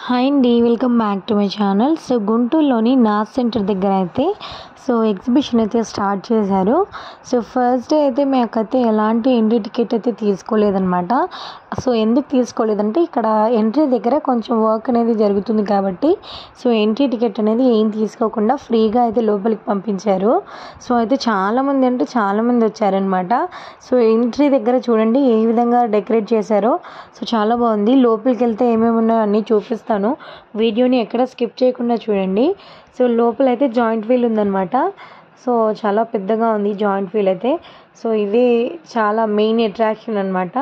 Hi అండి, welcome back to my channel. So గుంటూరులోని నాస్ centre దగ్గర అయితే ఎగ్జిబిషన్ అయితే స్టార్ట్ చేశారు. సో ఫస్ట్ డే అయితే మాకైతే ఎలాంటి ఎంట్రీ టికెట్ అయితే తీసుకోలేదన్నమాట. సో ఎందుకు తీసుకోలేదంటే ఇక్కడ ఎంట్రీ దగ్గర కొంచెం వర్క్ అనేది జరుగుతుంది కాబట్టి ఎంట్రీ టికెట్ అనేది ఏం తీసుకోకుండా ఫ్రీగా అయితే లోపలికి పంపించారు. సో అయితే చాలామంది వచ్చారనమాట. సో ఎంట్రీ దగ్గర చూడండి ఏ విధంగా డెకరేట్ చేశారో. సో చాలా బాగుంది. లోపలికి వెళ్తే ఏమేమి ఉన్నాయో అన్నీ చూపిస్తాను. వీడియోని ఎక్కడ స్కిప్ చేయకుండా చూడండి. సో లోపల అయితే జాయింట్ వీల్ ఉందన్నమాట. సో చాలా పెద్దగా ఉంది జాయింట్ వీల్ అయితే. సో ఇదే చాలా మెయిన్ అట్రాక్షన్ అనమాట.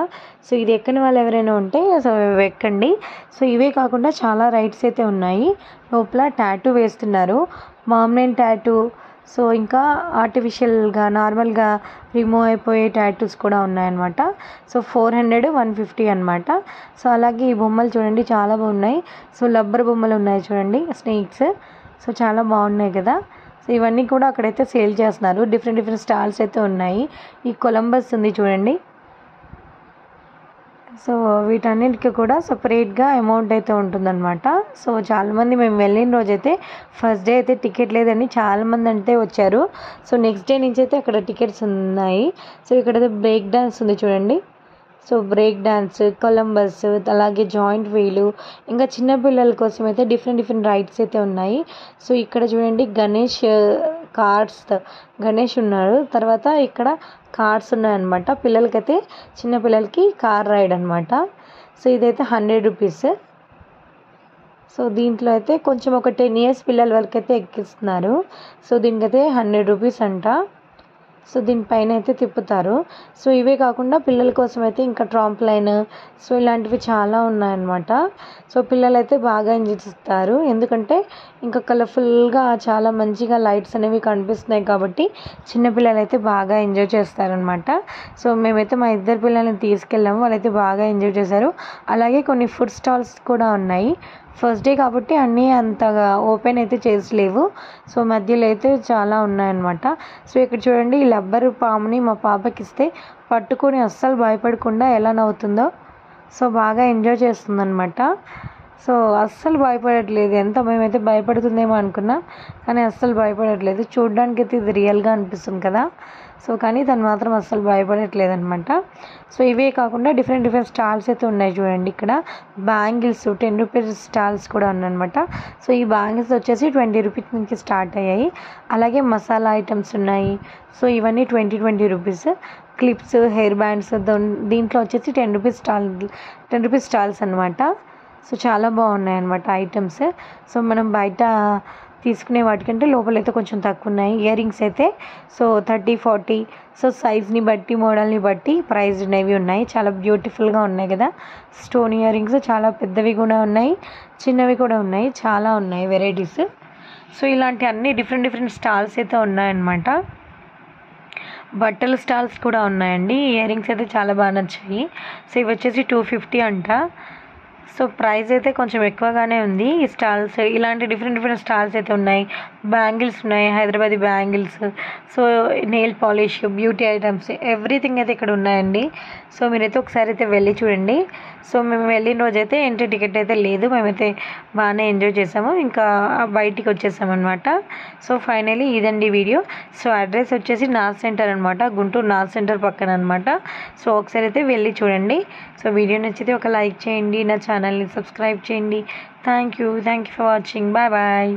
సో ఇది ఎక్కని వాళ్ళు ఎవరైనా ఉంటే ఎక్కండి. సో ఇవే కాకుండా చాలా రైడ్స్ అయితే ఉన్నాయి. లోపల టాటూ వేస్తున్నారు, పర్మనెంట్ టాటూ. సో ఇంకా ఆర్టిఫిషియల్గా నార్మల్గా రిమూవ్ అయిపోయే టాటూస్ కూడా ఉన్నాయన్నమాట. సో 400, 150 అనమాట. సో అలాగే ఈ బొమ్మలు చూడండి చాలా బాగున్నాయి. సో రబ్బర్ బొమ్మలు ఉన్నాయి చూడండి, స్నేక్స్. సో చాలా బాగున్నాయి కదా. సో ఇవన్నీ కూడా అక్కడైతే సేల్ చేస్తున్నారు. డిఫరెంట్ స్టాల్స్ అయితే ఉన్నాయి. ఈ కొలంబస్ ఉంది చూడండి. సో వీటన్నిటికీ కూడా సపరేట్గా అమౌంట్ అయితే ఉంటుందన్నమాట. సో చాలామంది మేము వెళ్ళిన రోజైతే ఫస్ట్ డే అయితే టికెట్ లేదని చాలామంది అయితే వచ్చారు. సో నెక్స్ట్ డే నుంచి అయితే అక్కడ టికెట్స్ ఉన్నాయి. సో ఇక్కడైతే బ్రేక్ డాన్స్ ఉంది చూడండి. సో బ్రేక్ డాన్స్, కొలంబస్, అలాగే జాయింట్ వీలు, ఇంకా చిన్నపిల్లల కోసం అయితే డిఫరెంట్ రైడ్స్ అయితే ఉన్నాయి. సో ఇక్కడ చూడండి గణేష్ ఉన్నారు. తర్వాత ఇక్కడ కార్స్ ఉన్నాయన్నమాట. పిల్లలకైతే చిన్నపిల్లలకి కార్ రైడ్ అనమాట. సో ఇదైతే 100 రూపీస్. సో దీంట్లో అయితే కొంచెం ఒక 10 years పిల్లల వరకు అయితే ఎక్కిస్తున్నారు. సో దీనికైతే 100 రూపీస్ అంట. సో దీనిపైన అయితే తిప్పుతారు. సో ఇవే కాకుండా పిల్లల కోసం అయితే ఇంకా ట్రాంప్లైన్, సో ఇలాంటివి చాలా ఉన్నాయన్నమాట. సో పిల్లలు అయితే బాగా ఎంజాయ్ చేస్తారు. ఎందుకంటే ఇంకా కలర్ఫుల్గా చాలా మంచిగా లైట్స్ అనేవి కనిపిస్తున్నాయి కాబట్టి చిన్నపిల్లలు అయితే బాగా ఎంజాయ్ చేస్తారనమాట. సో మేమైతే మా ఇద్దరు పిల్లల్ని తీసుకెళ్ళాము. వాళ్ళైతే బాగా ఎంజాయ్ చేశారు. అలాగే కొన్ని ఫుడ్ స్టాల్స్ కూడా ఉన్నాయి. ఫస్ట్ డే కాబట్టి అన్నీ అంతగా ఓపెన్ అయితే చేసలేవు. సో మధ్యలో అయితే చాలా ఉన్నాయన్నమాట. సో ఇక్కడ చూడండి, ఈ రబ్బరు పాముని మా పాపకి ఇస్తే పట్టుకొని అస్సలు భయపడకుండా ఎలా నవ్వుతుందో. సో బాగా ఎంజాయ్ చేస్తుందన్నమాట. సో అస్సలు భయపడట్లేదు. మేమైతే భయపడుతుందేమో అనుకున్నాం, కానీ అస్సలు భయపడట్లేదు. చూడడానికి అయితే ఇది రియల్గా అనిపిస్తుంది కదా. సో కానీ తను మాత్రం అస్సలు భయపడట్లేదు అనమాట. సో ఇవే కాకుండా డిఫరెంట్ స్టాల్స్ అయితే ఉన్నాయి చూడండి. ఇక్కడ బ్యాంగిల్స్ 10 రూపీస్ స్టాల్స్ కూడా ఉన్నాయన్నమాట. సో ఈ బ్యాంగిల్స్ వచ్చేసి 20 రూపీస్ నుంచి స్టార్ట్ అయ్యాయి. అలాగే మసాలా ఐటమ్స్ ఉన్నాయి. సో ఇవన్నీ 20 రూపీస్. క్లిప్స్, హెయిర్ బ్యాండ్స్ దీంట్లో వచ్చేసి 10 రూపీస్ స్టాల్స్ అనమాట. సో చాలా బాగున్నాయి అన్నమాట ఐటమ్స్. సో మనం బయట తీసుకునే వాటికంటే లోపలైతే కొంచెం తక్కువ ఉన్నాయి. ఇయర్ రింగ్స్ అయితే 30, 40. సో సైజ్ని బట్టి, మోడల్ని బట్టి ప్రైస్ అనేవి ఉన్నాయి. చాలా బ్యూటిఫుల్గా ఉన్నాయి కదా. స్టోన్ ఇయర్ రింగ్స్ చాలా పెద్దవి కూడా ఉన్నాయి, చిన్నవి కూడా ఉన్నాయి. చాలా ఉన్నాయి వెరైటీస్. సో ఇలాంటి అన్ని డిఫరెంట్ స్టాల్స్ అయితే ఉన్నాయన్నమాట. బట్టల స్టాల్స్ కూడా ఉన్నాయండి. ఇయర్ రింగ్స్ అయితే చాలా బాగా నచ్చాయి. సో ఇవి వచ్చేసి 250 అంట. సో ప్రైస్ అయితే కొంచెం ఎక్కువగానే ఉంది. ఈ స్టాల్స్ ఇలాంటి డిఫరెంట్ స్టాల్స్ అయితే ఉన్నాయి. బ్యాంగిల్స్ ఉన్నాయి, Hyderabadi bangles. So nail polish, beauty items, everything అయితే ఇక్కడ ఉన్నాయండి. సో మీరైతే ఒకసారి అయితే వెళ్ళి చూడండి. సో మేము వెళ్ళిన రోజైతే ఎంట్రీ టికెట్ అయితే లేదు. మేమైతే బాగానే ఎంజాయ్ చేసాము. ఇంకా బయటికి వచ్చేసామన్నమాట. సో ఫైనలీ ఇదండి వీడియో. సో అడ్రస్ వచ్చేసి నాస్ సెంటర్ అనమాట, గుంటూరు నాస్ సెంటర్ పక్కన అనమాట. సో ఒకసారి అయితే వెళ్ళి చూడండి. సో వీడియో నచ్చితే ఒక లైక్ చేయండి, నా ఛానల్ని సబ్స్క్రైబ్ చేయండి. Thank you for watching. Bye.